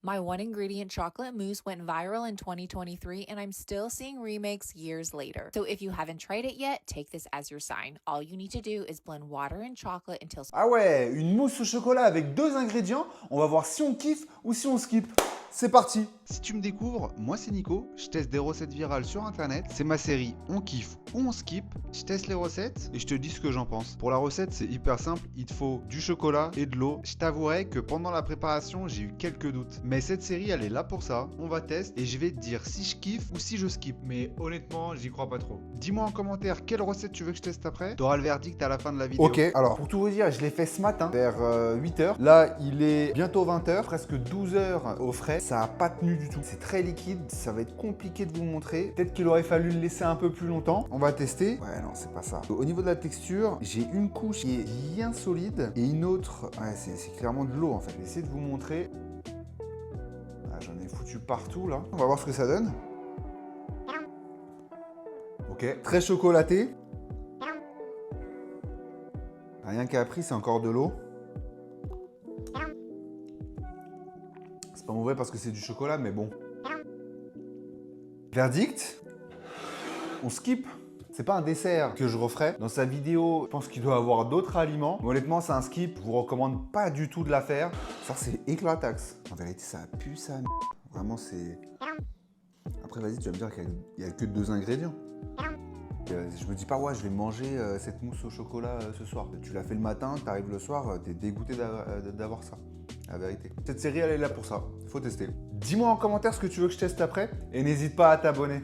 My one ingredient chocolate mousse went viral in 2023, and I'm still seeing remakes years later. So if you haven't tried it yet, take this as your sign. All you need to do is blend water and chocolate until... Ah ouais, une mousse au chocolat avec 2 ingrédients. On va voir si on kiffe ou si on skip. C'est parti! Si tu me découvres, moi c'est Nico, je teste des recettes virales sur internet, c'est ma série On kiffe ou on skip, je teste les recettes et je te dis ce que j'en pense. Pour la recette c'est hyper simple, il te faut du chocolat et de l'eau. Je t'avouerai que pendant la préparation j'ai eu quelques doutes, mais cette série elle est là pour ça, on va tester et je vais te dire si je kiffe ou si je skip. Mais honnêtement j'y crois pas trop. Dis-moi en commentaire quelle recette tu veux que je teste après, t'auras le verdict à la fin de la vidéo. Ok, alors pour tout vous dire, je l'ai fait ce matin vers 8h. Là, il est bientôt 20h, presque 12 heures au frais. Ça n'a pas tenu du tout. C'est très liquide, ça va être compliqué de vous montrer. Peut-être qu'il aurait fallu le laisser un peu plus longtemps. On va tester. Ouais, non, c'est pas ça. Au niveau de la texture, j'ai une couche qui est bien solide et une autre, ouais, c'est clairement de l'eau en fait. Je vais essayer de vous montrer. Ah, j'en ai foutu partout là. On va voir ce que ça donne. Ok, très chocolaté. Rien qu'à appris, c'est encore de l'eau. C'est pas mauvais parce que c'est du chocolat, mais bon. Verdict, on skip. C'est pas un dessert que je referai. Dans sa vidéo, je pense qu'il doit avoir d'autres aliments. Mais honnêtement, c'est un skip. Je vous recommande pas du tout de la faire. Ça, c'est éclataxe. En vérité, ça pue sa merde. Vraiment, c'est... Après, vas-y, tu vas me dire qu'il n'y a que 2 ingrédients. Je me dis pas, ouais, je vais manger cette mousse au chocolat ce soir. Tu l'as fait le matin, tu arrives le soir, t'es dégoûté d'avoir ça. La vérité. Cette série, elle est là pour ça. Faut tester. Dis-moi en commentaire ce que tu veux que je teste après et n'hésite pas à t'abonner.